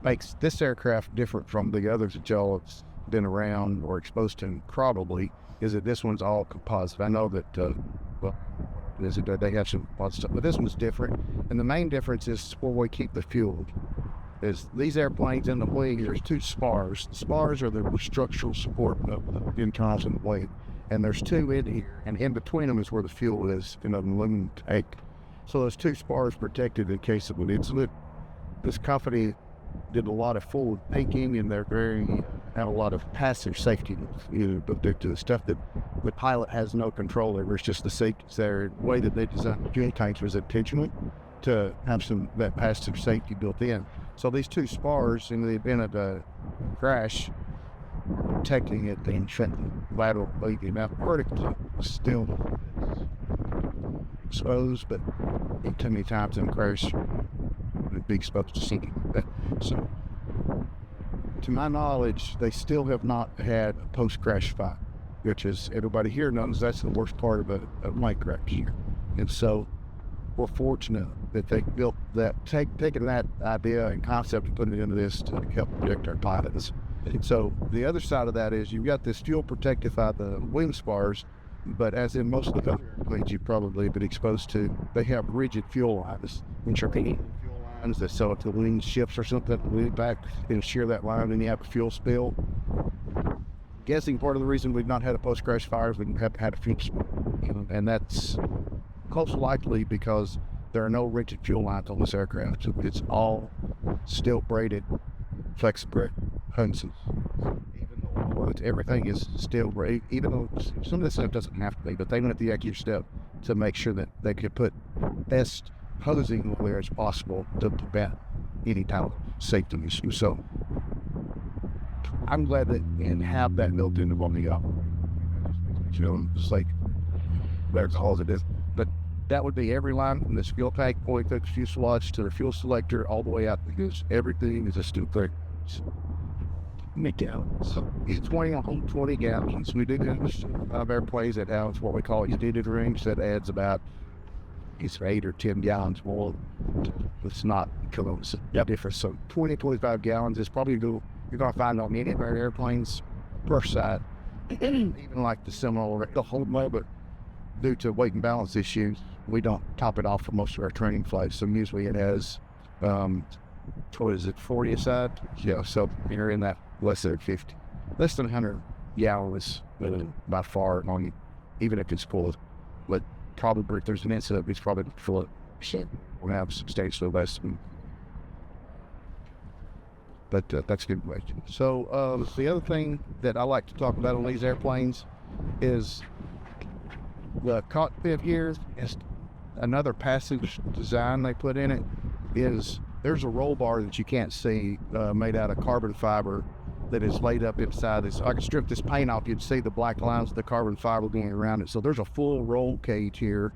makes this aircraft different from the others that y'all have been around or exposed to probably is that this one's all composite. I know that, they have some composite stuff, but this one's different. And the main difference is where we keep the fuel. Is these airplanes in the wing, there's two spars. The spars are the structural support of the internals in the wing. And there's two in here, and in between them is where the fuel is in an aluminum tank. So those two spars protected in case of an incident. This company did a lot of forward thinking, and they're have a lot of passive safety, built into the stuff that the pilot has no control over. It's just the safety's there. The way that they designed the fuel tanks was intentional to have some that passive safety built in. So these two spars, in the event of a crash, protecting it, the lateral leading out vertically, still exposed, but too many times in a crash, it'd be exposed to sinking. So, to my knowledge, they still have not had a post-crash fire, which is, everybody here knows that's the worst part of a plane crash here. And so, we're fortunate that they built that, taking that idea and concept and putting it into this to help protect our pilots. So the other side of that is you've got this fuel protected by the wing spars, but as in most of the other airplanes you've probably been exposed to, they have rigid fuel lines, which are fuel lines that, so if the wing shifts or something, lean back and shear that line, and you have a fuel spill. Guessing part of the reason we've not had a post-crash fire is we haven't had a fuel spill, and that's close likely because there are no rigid fuel lines on this aircraft. So it's all steel braided, flexible Hudsons. Even though everything is steel braided, even though some of this stuff doesn't have to be, but they went the extra step to make sure that they could put best hosing where it's possible to prevent any type of safety issue. So I'm glad that and have that built into what we got. It's like there's all it is. But that would be every line from this fuel tank point through the fuselage to the fuel selector all the way out, because everything is a steel thing. Gallons. So it's 20 gallons. We do have airplanes that have what we call extended range that adds about 8 or 10 gallons more. It's not kilos difference. So 25 gallons is probably you're going to find on any of our airplanes per side, even like the Seminole, the whole way, but due to weight and balance issues, we don't top it off for most of our training flights. So usually it has, 40 a side? Yeah, so you're in that less than 50. Less than 100 gallons by far on you, even if it's full. But probably if there's an incident, it's probably full of shit. We'll have substantially less. But that's a good question. So the other thing that I like to talk about on these airplanes is the cockpit here is another passive design they put in it. Is there's a roll bar that you can't see made out of carbon fiber that is laid up inside this. I could strip this paint off, you'd see the black lines of the carbon fiber going around it. So there's a full roll cage here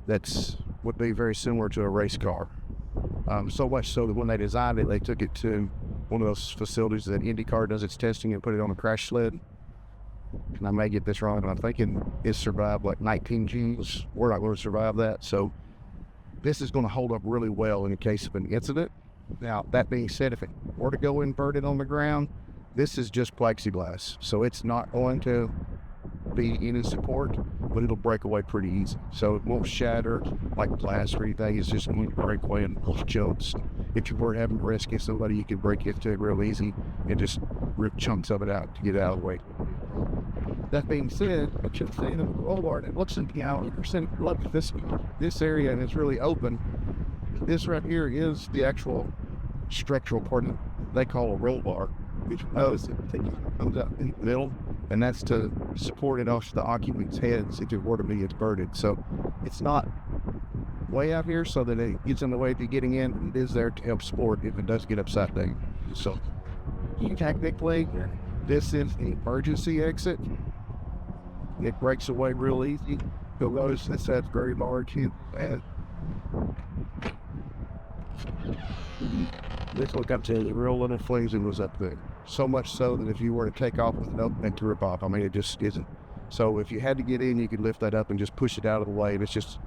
that's would be very similar to a race car. So much so that when they designed it, they took it to one of those facilities that IndyCar does its testing and put it on a crash sled. And I may get this wrong, but I'm thinking it survived like 19 Gs. We're not going to survive that. So this is going to hold up really well in the case of an incident. Now, that being said, if it were to go inverted on the ground, this is just plexiglass. So it's not going to be any support, but it'll break away pretty easy. So it won't shatter like glass or anything. It's just going to break away in little chunks. If you were having to rescue somebody, you could break into it real easy and just rip chunks of it out to get it out of the way. That being said, what you're saying in the roll bar, it looks like, look at this area, and it's really open. This right here is the actual structural part that they call a roll bar, which comes out in the middle, and that's to support it off the occupant's heads if it were to be inverted. So it's not way out here so that it gets in the way of you getting in. It is there to help support if it does get upside down. So technically, this is the emergency exit. It breaks away real easy. You'll notice this has very large and this look up to the real little flames that was up there. So much so that if you were to take off with an opening to rip off, I mean, it just isn't. So if you had to get in, you could lift that up and just push it out of the way.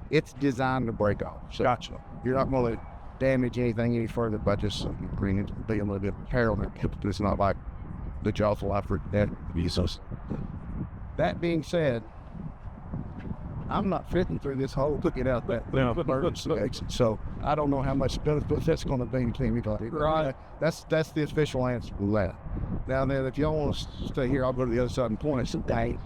It's designed to break off. So gotcha. You're not going to damage anything any further by just bringing it to be a little bit parallel. It's not like the jaws will have for that. That being said, I'm not fitting through this hole to get out that emergency exit, so I don't know how much benefit that's going to be to anybody. Right. That's the official answer to that. Now then, if y'all want to stay here, I'll go to the other side and point. It's a day.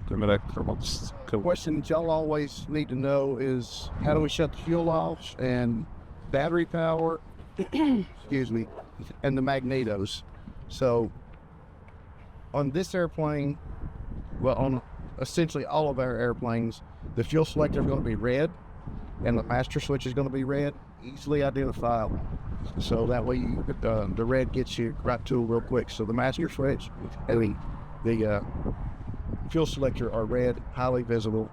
The question that y'all always need to know is how do we shut the fuel off and battery power, excuse me, and the magnetos. So on this airplane, well, on essentially all of our airplanes, the fuel selector is going to be red and the master switch is going to be red, easily identifiable. So that way the red gets you right to it real quick. So the master switch and the fuel selector are red, highly visible.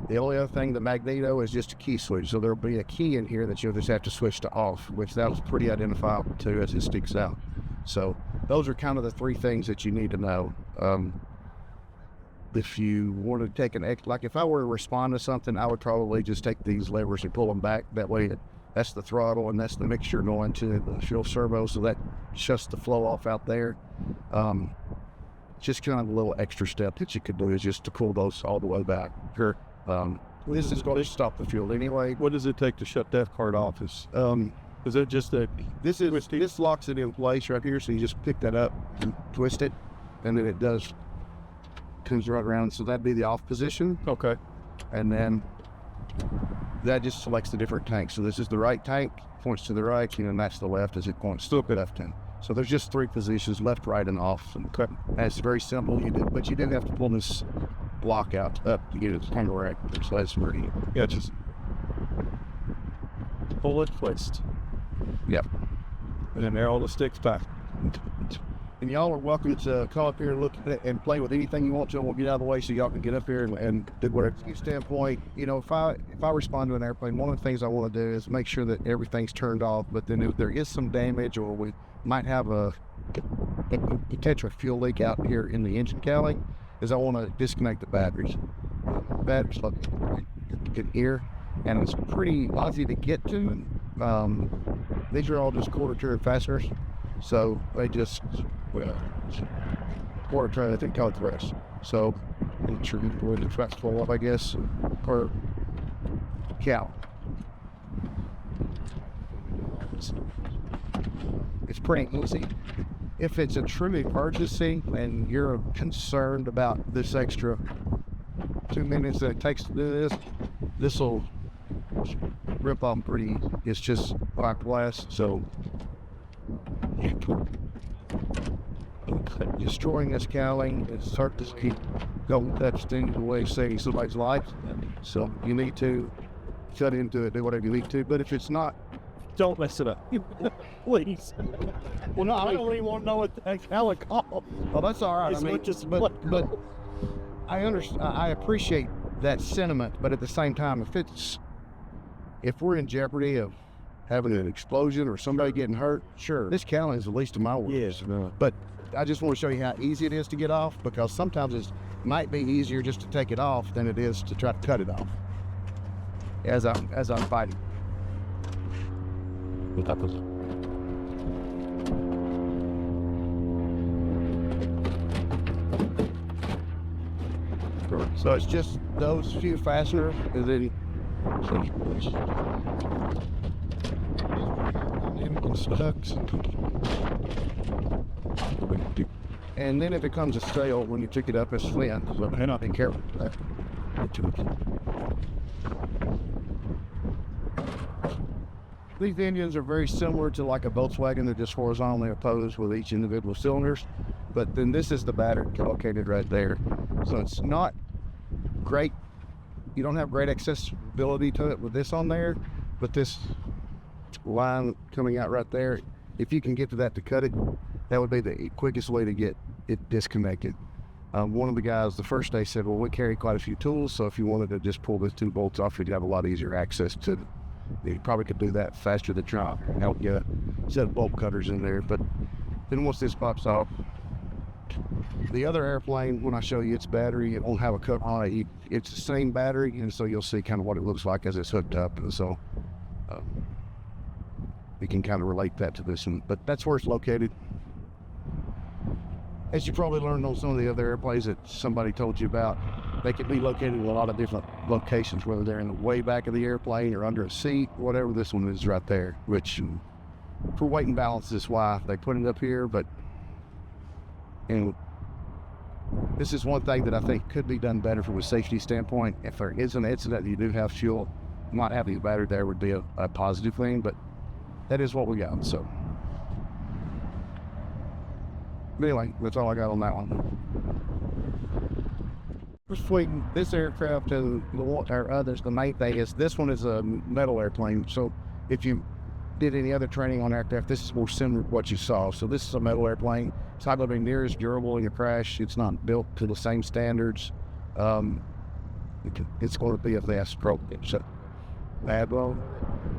The only other thing, the magneto, is just a key switch. So there'll be a key in here that you'll just have to switch to off, which that was pretty identifiable too as it sticks out. So those are kind of the three things that you need to know. If you want to take like if I were to respond to something, I would probably just take these levers and pull them back. That way that's the throttle and that's the mixture going to the fuel servo, so that shuts the flow off out there. Just kind of a little extra step that you could do is just to pull those all the way back. Sure. This is going to stop the fuel anyway. What does it take to shut that part off? Is it just that this locks it in place right here, so you just pick that up and twist it, and then it comes right around. So that'd be the off position. Okay. And then that just selects the different tanks. So this is the right tank, points to the right, and then that's the left as it points to the left tank. So there's just three positions, left, right, and off. And it's very simple. But you do have to pull this block out up to get it kind of right. So that's very, yeah, just pull it, twist. Yep. And then narrow the sticks back. And y'all are welcome to come up here and look at it and play with anything you want to. We'll get out of the way so y'all can get up here and do whatever. From your standpoint, if I respond to an airplane, one of the things I want to do is make sure that everything's turned off. But then if there is some damage or we might have a potential fuel leak out here in the engine cowling, is I want to disconnect the batteries. Batteries like you can hear, and it's pretty easy to get to. These are all just quarter turn fasteners, so they just quarter turn, I think, call it the rest. So I'm sure you can the fast fall up, I guess, per cow. It's pretty easy. If it's a true emergency and you're concerned about this extra 2 minutes that it takes to do this will rip off pretty easy. It's just black glass, so destroying this cowling is hard to keep going that thing away, saving somebody's life. So you need to cut into it, do whatever you need to. But if it's not, don't mess it up, please. Well, no, I don't even want to know what the hell it called. Well, that's all right. But I understand. I appreciate that sentiment, but at the same time, if we're in jeopardy of having an explosion or somebody getting hurt, sure, this cowling is the least of my worries. Yes, no. But I just want to show you how easy it is to get off, because sometimes it might be easier just to take it off than it is to try to cut it off as I'm fighting. So it's just those few fasteners, and then and then if it comes a sail when you pick it up, it's flint. So be careful with that. These engines are very similar to like a Volkswagen. They're just horizontally opposed with each individual cylinders. But then this is the battery located right there. So it's not great. You don't have great accessibility to it with this on there, but this line coming out right there, if you can get to that to cut it, that would be the quickest way to get it disconnected. One of the guys the first day said, well, we carry quite a few tools, so if you wanted to just pull the 2 bolts off, you'd have a lot easier access to it. You probably could do that faster than trying to help get a set of bolt cutters in there. But then once this pops off, The other airplane, when I show you its battery, it won't have a cover on it. It's the same battery, and so you'll see kind of what it looks like as it's hooked up. And so we can kind of relate that to this one. But that's where it's located. As you probably learned on some of the other airplanes that somebody told you about, they can be located in a lot of different locations, whether they're in the way back of the airplane or under a seat, whatever. This one is right there, which for weight and balance is why they put it up here. But and this is one thing that I think could be done better from a safety standpoint. If there is an incident, you do have fuel, not having a battery there would be a positive thing, but that is what we got. So anyway, that's all I got on that one. Between this aircraft and our others, the main thing is this one is a metal airplane. So if you did any other training on aircraft, this is more similar to what you saw. So this is a metal airplane. It's not going to be near as durable in a crash. It's not built to the same standards. It's going to be a vast program. So bad blow.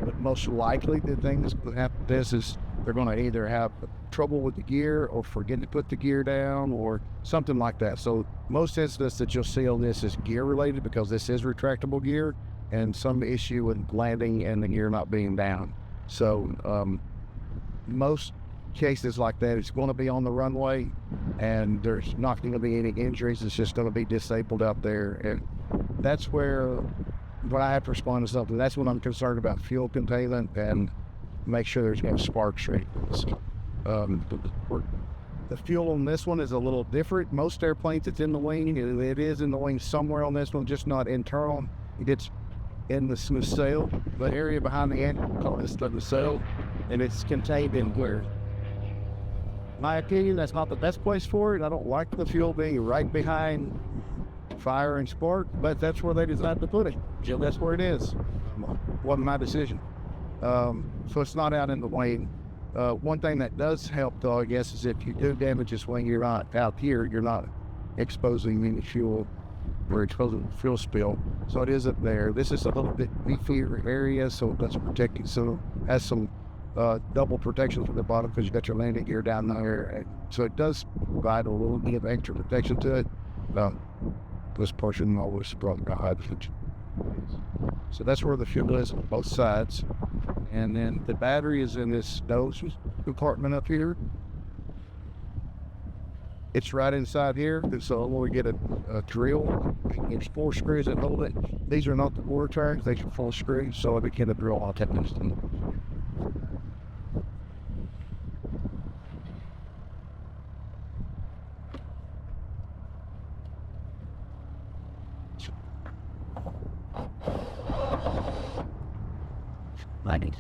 But most likely the thing that's going to happen to this is they're going to either have trouble with the gear or forget to put the gear down or something like that. So most incidents that you'll see on this is gear related, because this is retractable gear, and some issue with landing and the gear not being down. So most cases like that, it's going to be on the runway and there's not going to be any injuries. It's just going to be disabled out there. And that's where, when I have to respond to something, that's when I'm concerned about fuel containment and make sure there's no sparks or anything. The fuel on this one is a little different. Most airplanes, it's in the wing. It is in the wing somewhere on this one, just not internal. It's in the nacelle, the area behind the engine, call this the nacelle, and it's contained in where, in my opinion, that's not the best place for it. I don't like the fuel being right behind fire and spark, but that's where they decided to put it. So that's where it is. Wasn't my decision. So it's not out in the wing. One thing that does help, though, I guess, is if you do damage this wing, you're not out here, you're not exposing any fuel or exposing fuel spill. So it is up there. This is a little bit beefier area, so it does protect you. So it has some double protection from the bottom because you got your landing gear down there. So it does provide a little bit of extra protection to it. This portion always brought the hydrogen. So that's where the fuel is on both sides. And then the battery is in this nose compartment up here. It's right inside here. So when we get a drill, there's 4 screws that hold it. These are not the bore tags, these are full screws. So if we get a drill, I'll take this thing. Lightning.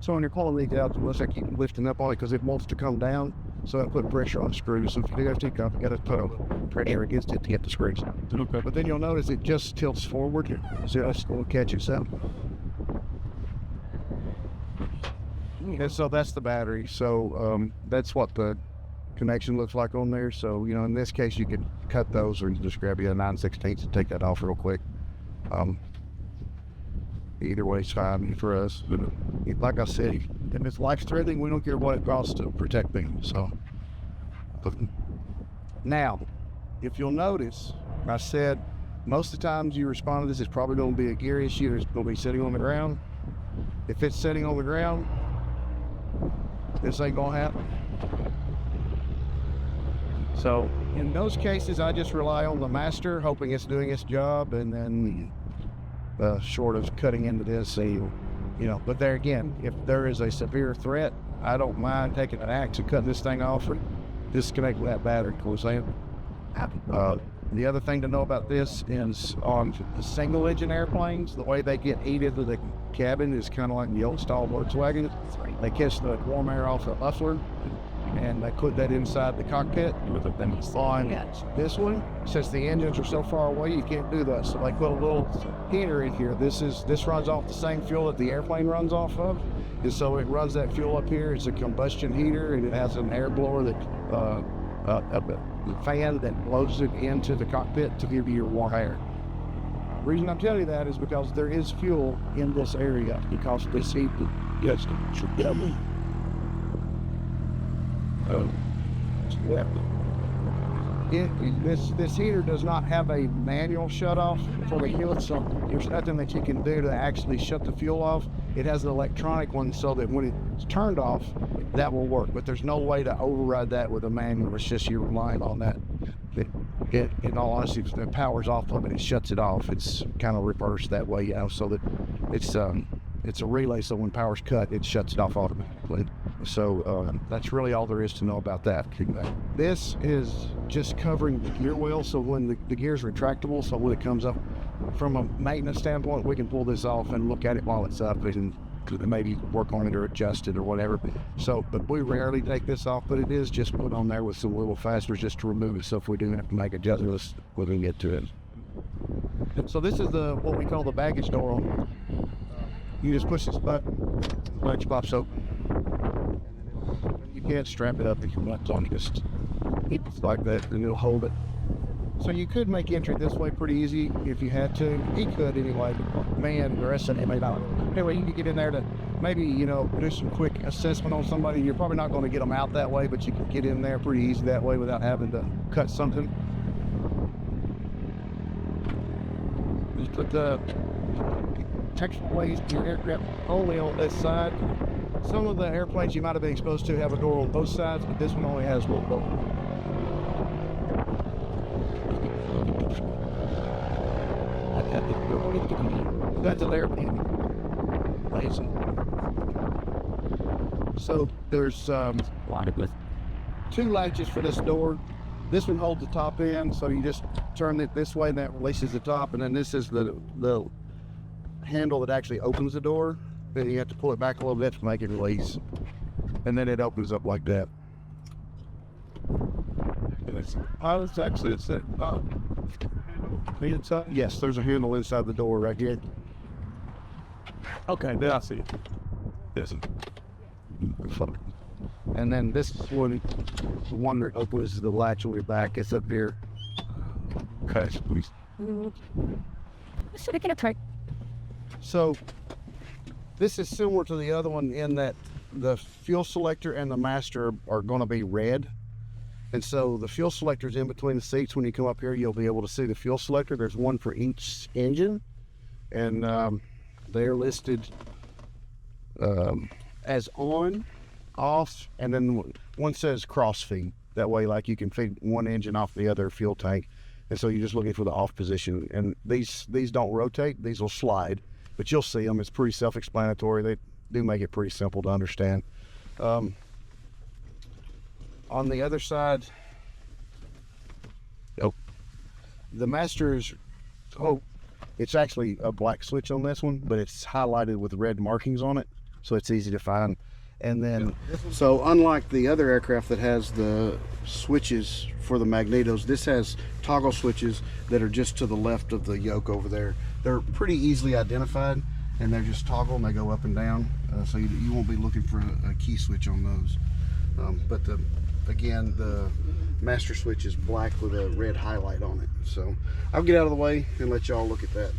So when you're pulling these out, let's say keep lifting up on it because it wants to come down. So I put pressure on the screws. So if you do have to take off, you got to put a little pressure against it to get the screws out. Okay. But then you'll notice it just tilts forward. So it's going to catch itself. And so that's the battery. So that's what the connection looks like on there. So, you know, in this case, you could cut those or just grab you a 9/16 and take that off real quick. Either way is fine for us. But like I said, if it's life-threatening, we don't care what it costs to protect them. So now, if you'll notice, I said most of the times you respond to this, it's probably going to be a gear issue. It's going to be sitting on the ground. If it's sitting on the ground, this ain't going to happen. So in those cases, I just rely on the master, hoping it's doing its job, and then short of cutting into this, you know. But there again, if there is a severe threat, I don't mind taking an axe and cutting this thing off and disconnecting that battery. Of course, the other thing to know about this is on the single engine airplanes, the way they get heated to the cabin is kind of like the old style Volkswagen. They catch the warm air off the muffler, and they put that inside the cockpit. Then on this one, since the engines are so far away, you can't do that. So they put a little heater in here. This runs off the same fuel that the airplane runs off of, and so it runs that fuel up here. It's a combustion heater, and it has an air blower that a fan that blows it into the cockpit to give you your warm air. The reason I'm telling you that is because there is fuel in this area because this heat. Yes, this heater does not have a manual shut off for the fuel, so there's nothing that you can do to actually shut the fuel off. It has an electronic one so that when it's turned off, that will work, but there's no way to override that with a manual. It's just you're relying on that. In all honesty, if the power's off of it, it shuts it off. It's kind of reversed that way, you know, so that it's a relay, so when power's cut, it shuts it off automatically. So that's really all there is to know about that. This is just covering the gear wheel, so when the gear's retractable, so when it comes up from a maintenance standpoint, we can pull this off and look at it while it's up and maybe work on it or adjust it or whatever. So, but we rarely take this off, but it is just put on there with some little fasteners just to remove it. So if we do have to make adjustments, we can get to it. So this is what we call the baggage door. You just push this button, latch pops open. You can't strap it up if you want to, just like that, and it'll hold it. So you could make entry this way pretty easy if you had to. He could anyway, but man, the rest of it may not. Anyway, you can get in there to maybe, you know, do some quick assessment on somebody. You're probably not going to get them out that way, but you can get in there pretty easy that way without having to cut something. Just put the texture ways to your aircraft only on this side. Some of the airplanes you might have been exposed to have a door on both sides, but this one only has one door. That's an airplane. So there's two latches for this door. This one holds the top end, so you just turn it this way and that releases the top, and then this is the handle that actually opens the door. Then you have to pull it back a little bit to make it release, and then it opens up like that. It's actually it's inside. Yes, there's a handle inside the door right here. Okay, then I see it. Yes. And then this one, the one that opens the latch on your back, it's up here. Okay, please. So this is similar to the other one in that the fuel selector and the master are going to be red. And so the fuel selector is in between the seats. When you come up here, you'll be able to see the fuel selector. There's one for each engine, and they're listed as on, off, and then one says cross feed. That way, like, you can feed one engine off the other fuel tank, and so you're just looking for the off position. And these don't rotate; these will slide, but you'll see them. It's pretty self-explanatory. They do make it pretty simple to understand. On the other side, the master's, it's actually a black switch on this one, but it's highlighted with red markings on it, so it's easy to find. And then, so unlike the other aircraft that has the switches for the magnetos, this has toggle switches that are just to the left of the yoke over there. They're pretty easily identified, and they're just toggle and they go up and down, so you won't be looking for a key switch on those. But again, the master switch is black with a red highlight on it. So I'll get out of the way and let y'all look at that.